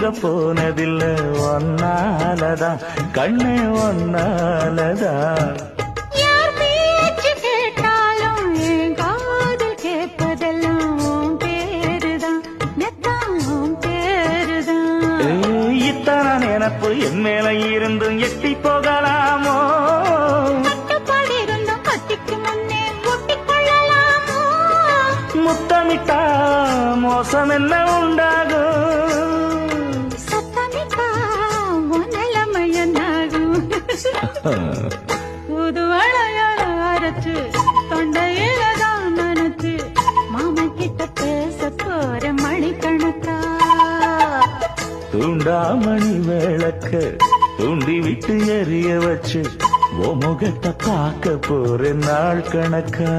தூங்க போனதில்ல ஒன்னாலதான் கண்ணே ஒன்னாலதான். யார் பேச்சு கேட்டாலும் என் காதில் கேட்பதெல்லாம் உன் பேருதான் மெத்தான் உன் பேருதான். இத்தனை நினப்பு என் மேல இருந்தும் எட்டி போகலாமோ? கட்டுப்பாடு இருந்தும் கத்திக்கு முன்னே ஒட்டிக் கொள்ளலாமோ? முத்தமிட்டா மோசம் என்ன உண்டாகும்? சத்தமிட்டா உன் நிலைமை என்னாகும்? புது அழையால அரைச்சு தொண்டையில தான் நனைச்சு மாமன் கிட்ட பேச போற மணிக்கணக்கா. தூண்டாமணி விளக்க தூண்டி விட்டு எரிய வச்சு ஓ முகத்தை பார்க்க போற நாள் கணக்கா.